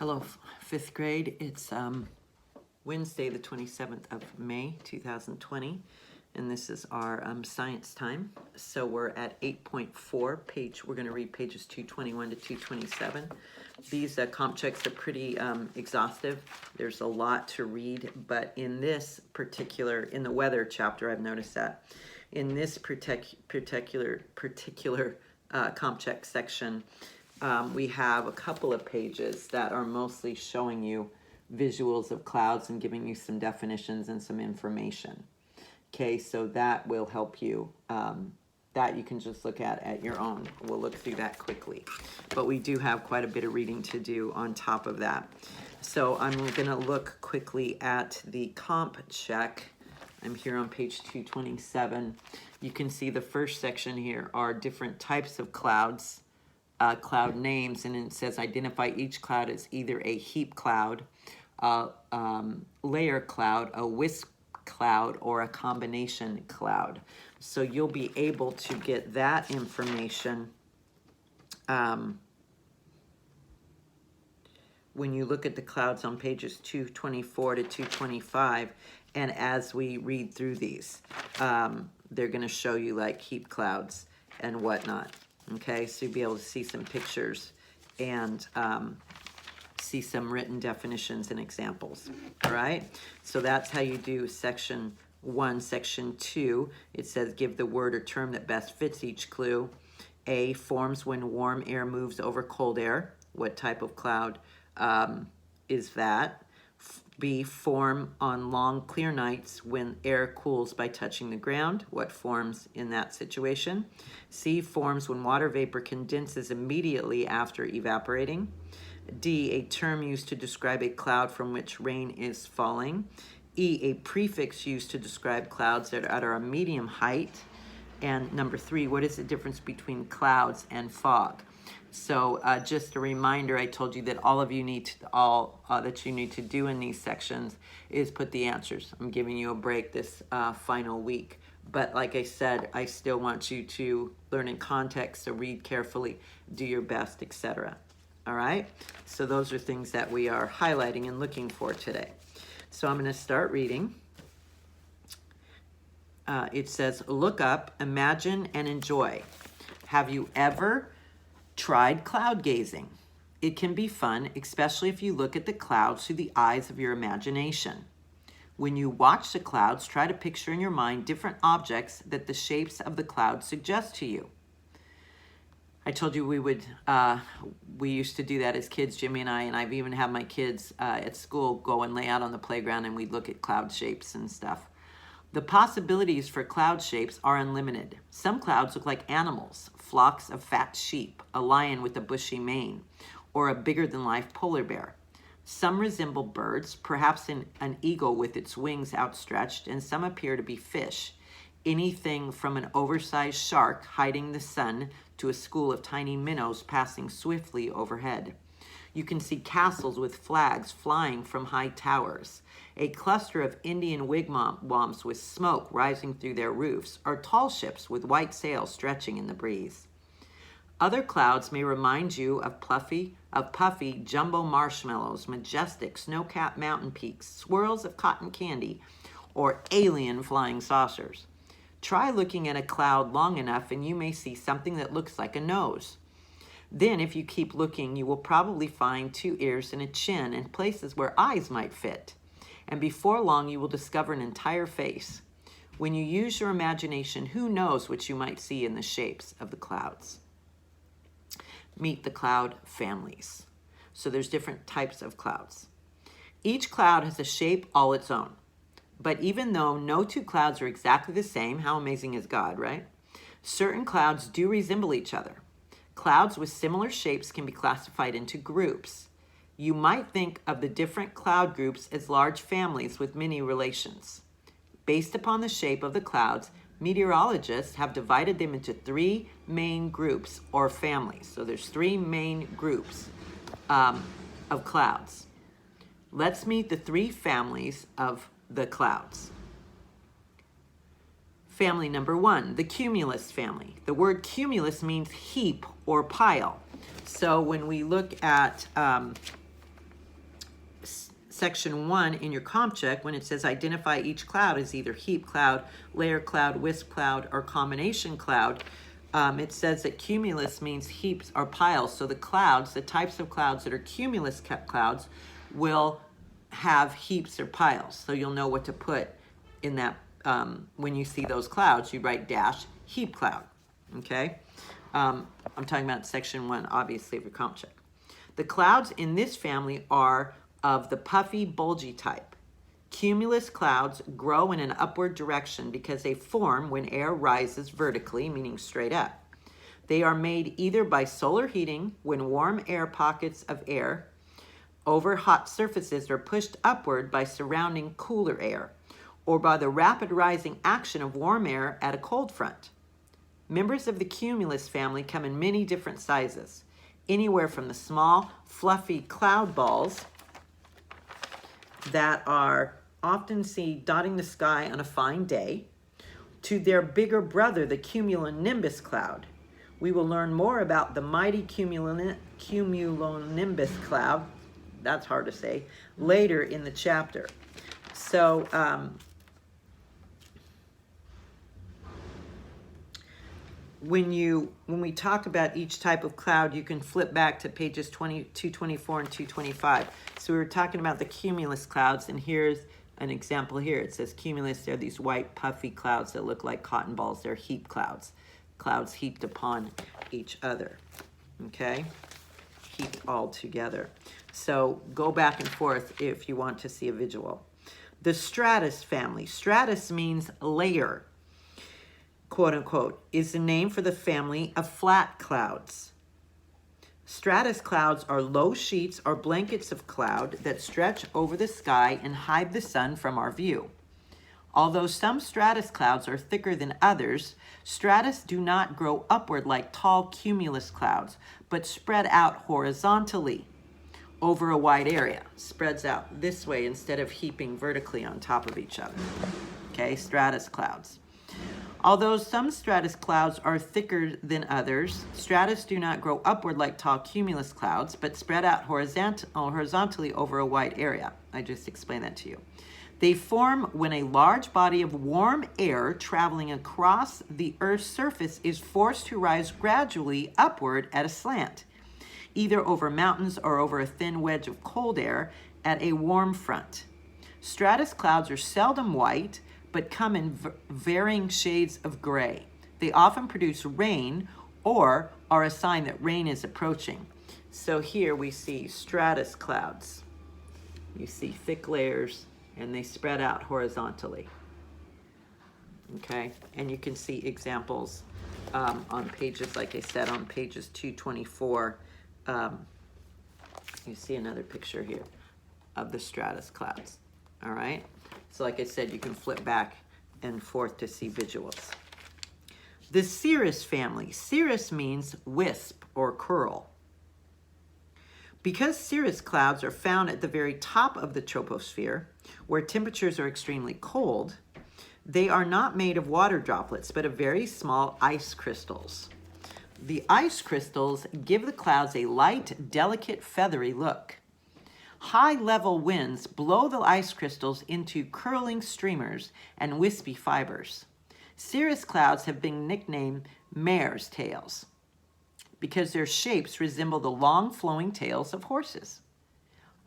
Hello, fifth grade. It's Wednesday, the 27th of May, 2020, and this is our science time. So we're at 8.4 page. We're going to read pages 221 to 227. These comp checks are pretty exhaustive. There's a lot to read, but in this particular, in the weather chapter, I've noticed that in this particular comp check section, we have a couple of pages that are mostly showing you visuals of clouds and giving you some definitions and some information. Okay, so that will help you. That you can just look at your own. We'll look through that quickly. But we do have quite a bit of reading to do on top of that. So I'm going to look quickly at the comp check. I'm here on page 227. You can see the first section here are different types of clouds. Cloud names, and it says identify each cloud as either a heap cloud, layer cloud, a wisp cloud, or a combination cloud. So you'll be able to get that information when you look at the clouds on pages 224 to 225, and as we read through these, they're going to show you like heap clouds and whatnot. Okay, so you'll be able to see some pictures and see some written definitions and examples. All right, so that's how you do section 1. Section 2, it says give the word or term that best fits each clue. A, forms when warm air moves over cold air. What type of cloud is that? B, form on long, clear nights when air cools by touching the ground. What forms in that situation? C, forms when water vapor condenses immediately after evaporating. D, a term used to describe a cloud from which rain is falling. E, a prefix used to describe clouds that are a medium height. And number 3, what is the difference between clouds and fog? So just a reminder, I told you that all of you need to, that you need to do in these sections is put the answers. I'm giving you a break this final week. But like I said, I still want you to learn in context, so read carefully, do your best, etc. All right? So those are things that we are highlighting and looking for today. So I'm going to start reading. It says, look up, imagine, and enjoy. Have you ever tried cloud gazing? It can be fun, especially if you look at the clouds through the eyes of your imagination. When you watch the clouds, try to picture in your mind different objects that the shapes of the clouds suggest to you. I told you we used to do that as kids, Jimmy and I've even had my kids at school go and lay out on the playground and we'd look at cloud shapes and stuff. The possibilities for cloud shapes are unlimited. Some clouds look like animals, flocks of fat sheep, a lion with a bushy mane, or a bigger-than-life polar bear. Some resemble birds, perhaps an eagle with its wings outstretched, and some appear to be fish. Anything from an oversized shark hiding the sun to a school of tiny minnows passing swiftly overhead. You can see castles with flags flying from high towers, a cluster of Indian wigwams with smoke rising through their roofs, or tall ships with white sails stretching in the breeze. Other clouds may remind you of puffy jumbo marshmallows, majestic snow-capped mountain peaks, swirls of cotton candy, or alien flying saucers. Try looking at a cloud long enough and you may see something that looks like a nose. Then, if you keep looking, you will probably find 2 ears and a chin and places where eyes might fit. And before long, you will discover an entire face. When you use your imagination, who knows what you might see in the shapes of the clouds? Meet the cloud families. So there's different types of clouds. Each cloud has a shape all its own. But even though no 2 clouds are exactly the same, how amazing is God, right? Certain clouds do resemble each other. Clouds with similar shapes can be classified into groups. You might think of the different cloud groups as large families with many relations. Based upon the shape of the clouds, meteorologists have divided them into 3 main groups or families. So there's 3 main groups of clouds. Let's meet the 3 families of the clouds. Family number 1, the cumulus family. The word cumulus means heap or pile. So when we look at section 1 in your comp check, when it says identify each cloud as either heap cloud, layer cloud, wisp cloud, or combination cloud, it says that cumulus means heaps or piles. So the clouds, the types of clouds that are cumulus clouds, will have heaps or piles. So you'll know what to put in that. When you see those clouds, you write dash heap cloud. Okay? I'm talking about section 1, obviously, of your comp check. The clouds in this family are of the puffy, bulgy type. Cumulus clouds grow in an upward direction because they form when air rises vertically, meaning straight up. They are made either by solar heating, when warm air pockets of air over hot surfaces are pushed upward by surrounding cooler air, or by the rapid rising action of warm air at a cold front. Members of the cumulus family come in many different sizes, anywhere from the small, fluffy cloud balls that are often seen dotting the sky on a fine day, to their bigger brother, the cumulonimbus cloud. We will learn more about the mighty cumulonimbus cloud, that's hard to say, later in the chapter. So, when we talk about each type of cloud, you can flip back to pages 224 and 225. So we were talking about the cumulus clouds, and here's an example here. It says cumulus, they're these white puffy clouds that look like cotton balls. They're heap clouds, clouds heaped upon each other, okay? Heaped all together. So go back and forth if you want to see a visual. The stratus family. Stratus means layer, quote unquote, is the name for the family of flat clouds. Stratus clouds are low sheets or blankets of cloud that stretch over the sky and hide the sun from our view. Although some stratus clouds are thicker than others, stratus do not grow upward like tall cumulus clouds, but spread out horizontally over a wide area. Spreads out this way instead of heaping vertically on top of each other. Okay, stratus clouds. Although some stratus clouds are thicker than others, stratus do not grow upward like tall cumulus clouds, but spread out horizontally over a wide area. I just explained that to you. They form when a large body of warm air traveling across the Earth's surface is forced to rise gradually upward at a slant, either over mountains or over a thin wedge of cold air at a warm front. Stratus clouds are seldom white, but come in varying shades of gray. They often produce rain or are a sign that rain is approaching. So here we see stratus clouds. You see thick layers, and they spread out horizontally. Okay, and you can see examples on pages, like I said, on pages 224. You see another picture here of the stratus clouds. All right. So like I said, you can flip back and forth to see visuals. The cirrus family. Cirrus means wisp or curl. Because cirrus clouds are found at the very top of the troposphere, where temperatures are extremely cold, they are not made of water droplets, but of very small ice crystals. The ice crystals give the clouds a light, delicate, feathery look. High-level winds blow the ice crystals into curling streamers and wispy fibers. Cirrus clouds have been nicknamed mare's tails because their shapes resemble the long flowing tails of horses.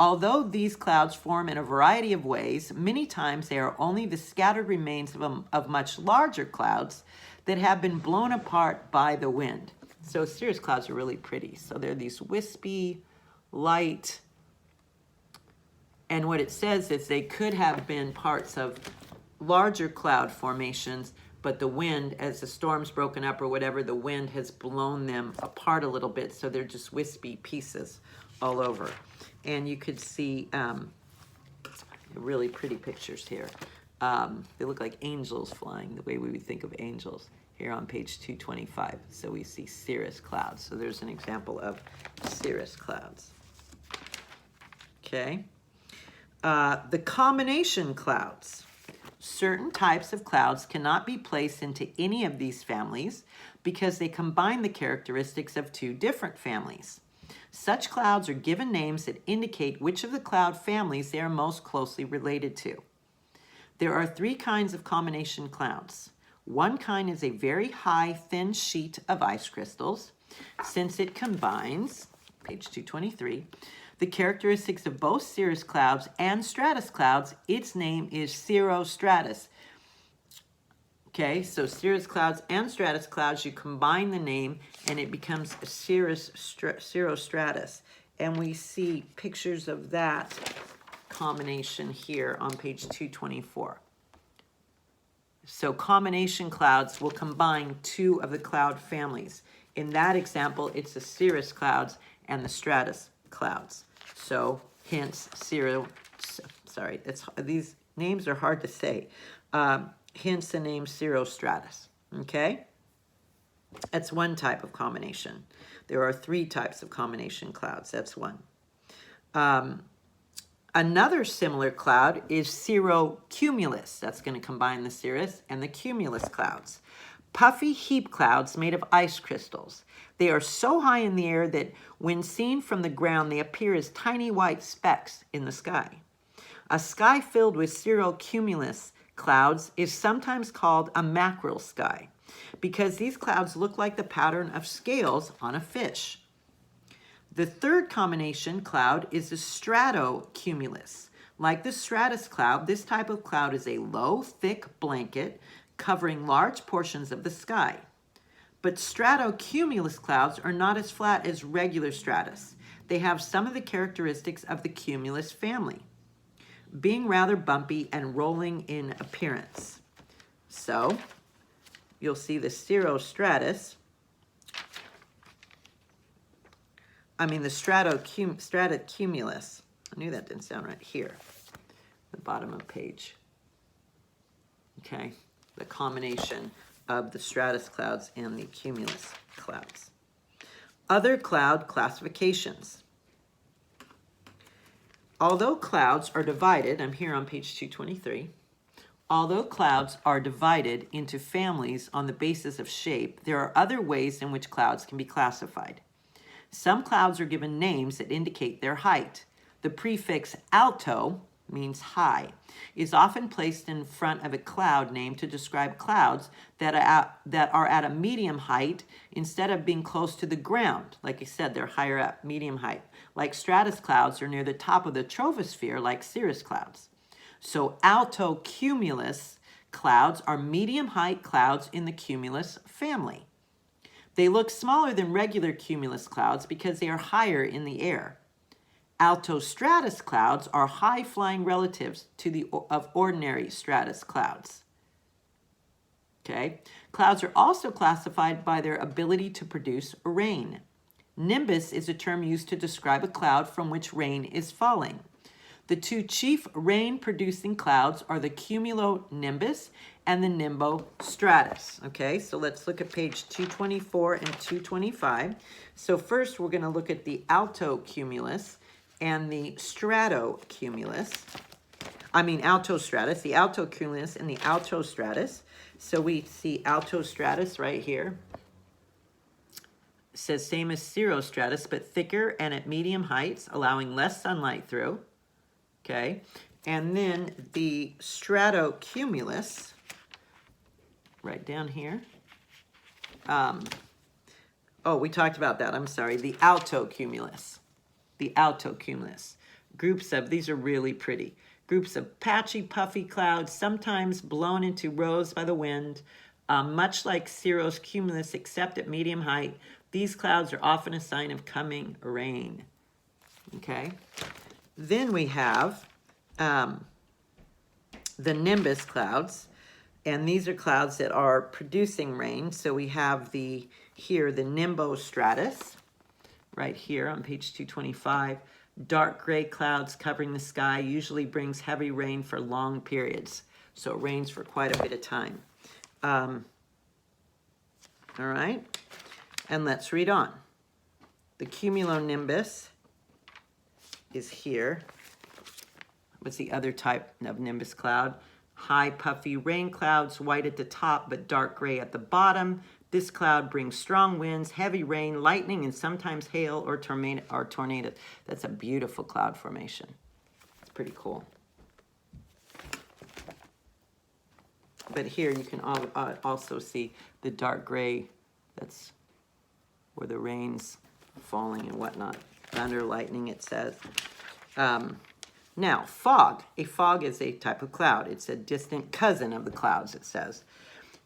Although these clouds form in a variety of ways, many times they are only the scattered remains of much larger clouds that have been blown apart by the wind. So cirrus clouds are really pretty. So they're these wispy, light, and what it says is they could have been parts of larger cloud formations, but the wind, as the storm's broken up or whatever, the wind has blown them apart a little bit, so they're just wispy pieces all over. And you could see really pretty pictures here. They look like angels flying, the way we would think of angels, here on page 225. So we see cirrus clouds. So there's an example of cirrus clouds. Okay. The combination clouds. Certain types of clouds cannot be placed into any of these families because they combine the characteristics of two different families. Such clouds are given names that indicate which of the cloud families they are most closely related to. There are three kinds of combination clouds. One kind is a very high, thin sheet of ice crystals. Since it combines, page 223, the characteristics of both cirrus clouds and stratus clouds, its name is cirrostratus. Okay, so cirrus clouds and stratus clouds, you combine the name and it becomes cirrostratus. And we see pictures of that combination here on page 224. So combination clouds will combine two of the cloud families. In that example, it's the cirrus clouds and the stratus clouds. So hence these names are hard to say. Hence the name cirrostratus, okay? That's one type of combination. There are three types of combination clouds, that's one. Another similar cloud is cirrocumulus. That's going to combine the cirrus and the cumulus clouds. Puffy heap clouds made of ice crystals. They are so high in the air that when seen from the ground, they appear as tiny white specks in the sky. A sky filled with cirrocumulus clouds is sometimes called a mackerel sky because these clouds look like the pattern of scales on a fish. The third combination cloud is the stratocumulus. Like the stratus cloud, this type of cloud is a low, thick blanket covering large portions of the sky. But stratocumulus clouds are not as flat as regular stratus. They have some of the characteristics of the cumulus family, being rather bumpy and rolling in appearance. So, you'll see the stratocumulus, I knew that didn't sound right here, the bottom of page. Okay, the combination of the stratus clouds and the cumulus clouds. Other cloud classifications. Although clouds are divided, I'm here on page 223, although clouds are divided into families on the basis of shape, there are other ways in which clouds can be classified. Some clouds are given names that indicate their height. The prefix alto means high, is often placed in front of a cloud name to describe clouds that are at a medium height instead of being close to the ground. Like I said, they're higher up, medium height. Like stratus clouds are near the top of the troposphere, like cirrus clouds. So altocumulus clouds are medium height clouds in the cumulus family. They look smaller than regular cumulus clouds because they are higher in the air. Altostratus clouds are high-flying relatives of ordinary stratus clouds. Okay? Clouds are also classified by their ability to produce rain. Nimbus is a term used to describe a cloud from which rain is falling. The two chief rain-producing clouds are the cumulonimbus and the nimbostratus. Okay, so let's look at page 224 and 225. So first we're going to look at the altocumulus and the stratocumulus. Altostratus, the altocumulus and the altostratus. So we see altostratus right here. It says same as cirrostratus, but thicker and at medium heights, allowing less sunlight through. Okay, and then the stratocumulus, right down here. We talked about that, I'm sorry. The altocumulus. The altocumulus. These are really pretty. Groups of patchy, puffy clouds, sometimes blown into rows by the wind, much like cirrocumulus, except at medium height. These clouds are often a sign of coming rain. Okay. Then we have the nimbus clouds, and these are clouds that are producing rain. So we have the nimbostratus, right here on page 225. Dark gray clouds covering the sky usually brings heavy rain for long periods. So it rains for quite a bit of time. All right, and let's read on. The cumulonimbus is here. What's the other type of nimbus cloud? High puffy rain clouds, white at the top but dark gray at the bottom. This cloud brings strong winds, heavy rain, lightning, and sometimes hail or tornadoes. That's a beautiful cloud formation. It's pretty cool. But here you can also see the dark gray. That's where the rain's falling and whatnot. Thunder, lightning, it says. Now, fog. A fog is a type of cloud. It's a distant cousin of the clouds, it says.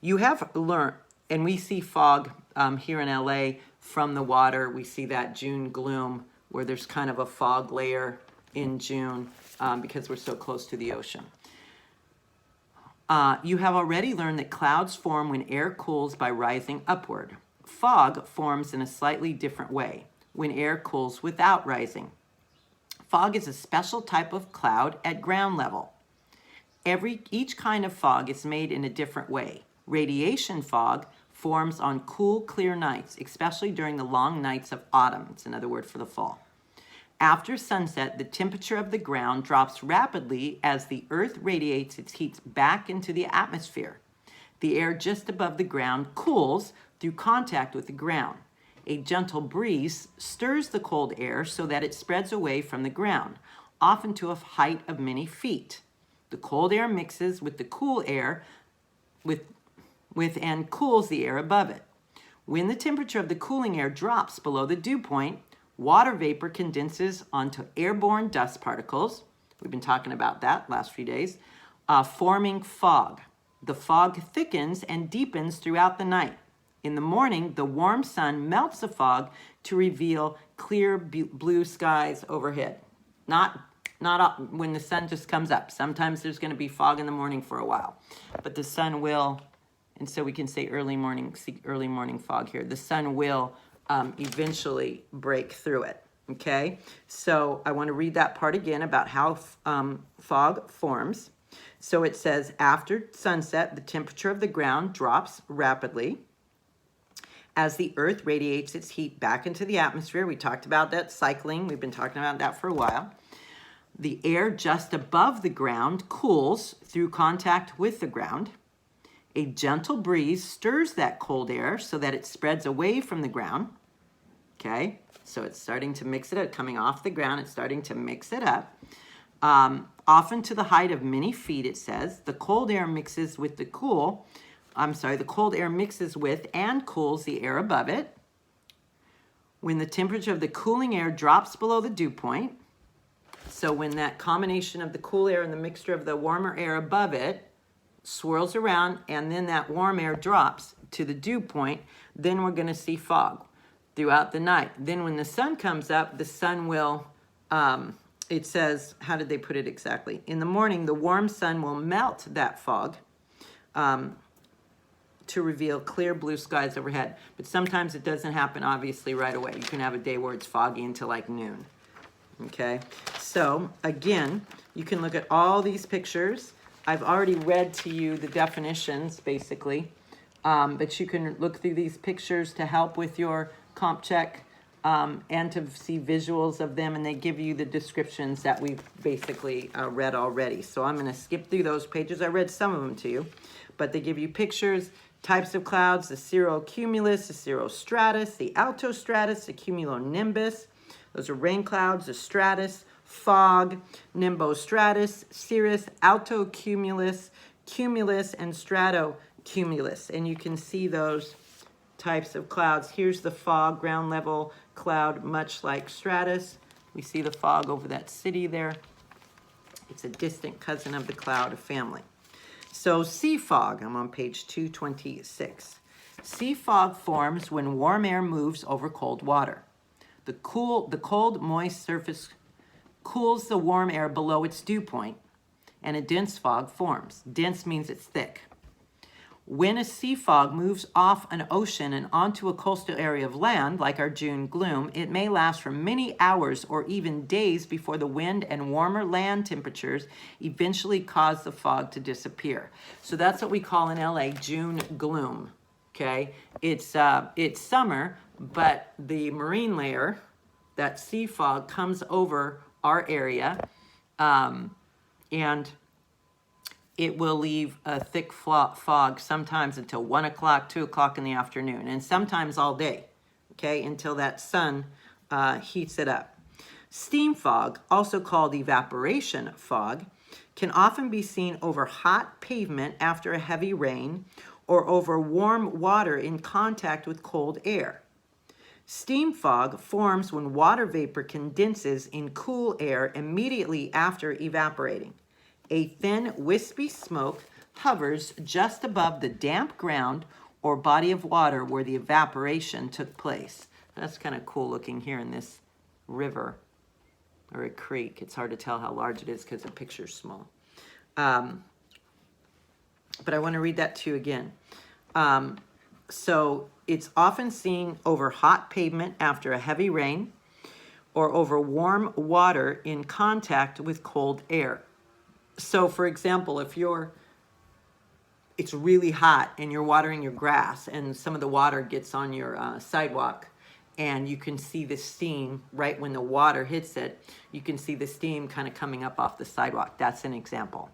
You have learned, and we see fog here in LA from the water. We see that June gloom where there's kind of a fog layer in June because we're so close to the ocean. You have already learned that clouds form when air cools by rising upward. Fog forms in a slightly different way, when air cools without rising. Fog is a special type of cloud at ground level. Each kind of fog is made in a different way. Radiation fog forms on cool, clear nights, especially during the long nights of autumn. It's another word for the fall. After sunset, the temperature of the ground drops rapidly as the earth radiates its heat back into the atmosphere. The air just above the ground cools through contact with the ground. A gentle breeze stirs the cold air so that it spreads away from the ground, often to a height of many feet. The cold air mixes with the cool air and cools the air above it. When the temperature of the cooling air drops below the dew point, water vapor condenses onto airborne dust particles. We've been talking about that last few days, forming fog. The fog thickens and deepens throughout the night. In the morning, the warm sun melts the fog to reveal clear blue skies overhead. Not when the sun just comes up. Sometimes there's going to be fog in the morning for a while, but the sun will, and so we can say early morning fog here. The sun will eventually break through it. Okay, so I want to read that part again about how fog forms. So it says, after sunset, the temperature of the ground drops rapidly as the earth radiates its heat back into the atmosphere. We talked about that cycling. We've been talking about that for a while. The air just above the ground cools through contact with the ground. A gentle breeze stirs that cold air so that it spreads away from the ground. Okay, so it's starting to mix it up, coming off the ground, it's starting to mix it up. Often to the height of many feet, it says. The cold air mixes with the cold air mixes with and cools the air above it. When the temperature of the cooling air drops below the dew point, so when that combination of the cool air and the mixture of the warmer air above it swirls around and then that warm air drops to the dew point, then we're going to see fog throughout the night. Then when the sun comes up, the sun will, it says, how did they put it exactly? In the morning, the warm sun will melt that fog to reveal clear blue skies overhead. But sometimes it doesn't happen, obviously, right away. You can have a day where it's foggy until like noon. Okay, so again, you can look at all these pictures. I've already read to you the definitions, basically, but you can look through these pictures to help with your comp check and to see visuals of them, and they give you the descriptions that we've basically read already. So I'm going to skip through those pages. I read some of them to you, but they give you pictures, types of clouds, the cirrocumulus, the cirrostratus, the altostratus, the cumulonimbus. Those are rain clouds, the stratus, fog, nimbostratus, cirrus, altocumulus, cumulus, and stratocumulus. And you can see those types of clouds. Here's the fog, ground level cloud, much like stratus. We see the fog over that city there. It's a distant cousin of the cloud family. So sea fog, I'm on page 226. Sea fog forms when warm air moves over cold water. The cold, moist surface cools the warm air below its dew point, and a dense fog forms. Dense means it's thick. When a sea fog moves off an ocean and onto a coastal area of land, like our June gloom, it may last for many hours or even days before the wind and warmer land temperatures eventually cause the fog to disappear. So that's what we call in LA June gloom. Okay, it's summer, but the marine layer, that sea fog, comes over our area, and it will leave a thick fog sometimes until 1 o'clock, 2 o'clock in the afternoon, and sometimes all day, okay, until that sun heats it up. Steam fog, also called evaporation fog, can often be seen over hot pavement after a heavy rain or over warm water in contact with cold air. Steam fog forms when water vapor condenses in cool air immediately after evaporating. A thin, wispy smoke hovers just above the damp ground or body of water where the evaporation took place. That's kind of cool looking here in this river or a creek. It's hard to tell how large it is because the picture's small. But I want to read that to you again. So it's often seen over hot pavement after a heavy rain or over warm water in contact with cold air. So for example, if it's really hot and you're watering your grass and some of the water gets on your sidewalk and you can see the steam right when the water hits it, you can see the steam kind of coming up off the sidewalk. That's an example,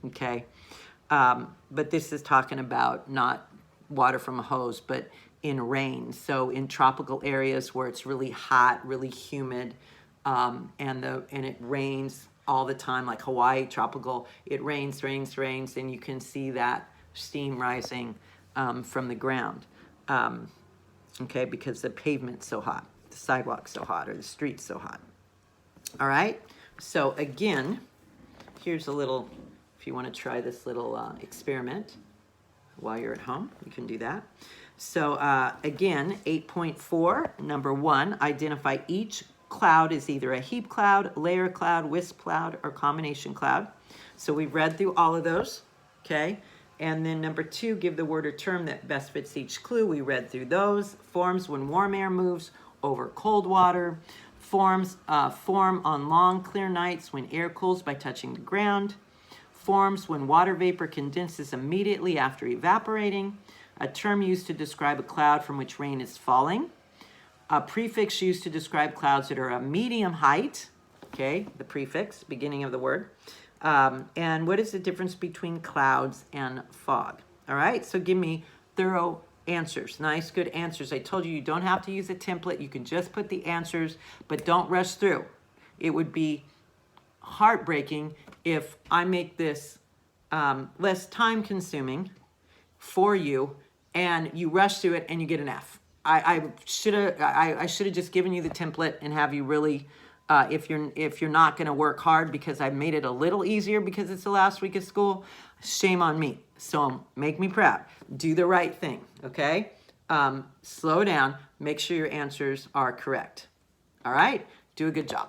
okay? But this is talking about not water from a hose, but in rain. So in tropical areas where it's really hot, really humid, and it rains all the time, like Hawaii, tropical, it rains, and you can see that steam rising from the ground, okay, because the pavement's so hot, the sidewalk's so hot, or the street's so hot. All right, so again, here's a little, if you want to try this little experiment while you're at home, you can do that. So again, 8.4, number 1, identify each cloud is either a heap cloud, layer cloud, wisp cloud, or combination cloud. So we've read through all of those, okay? And then number 2, give the word or term that best fits each clue. We read through those. Forms when warm air moves over cold water. Form on long, clear nights when air cools by touching the ground. Forms when water vapor condenses immediately after evaporating. A term used to describe a cloud from which rain is falling. A prefix used to describe clouds that are a medium height, okay, the prefix, beginning of the word. And what is the difference between clouds and fog? All right, so give me thorough answers, nice, good answers. I told you you don't have to use a template. You can just put the answers, but don't rush through. It would be heartbreaking if I make this less time consuming for you and you rush through it and you get an F. I should have just given you the template and have you really, if you're not going to work hard because I made it a little easier because it's the last week of school, shame on me. So make me proud. Do the right thing, okay? Slow down. Make sure your answers are correct. All right? Do a good job.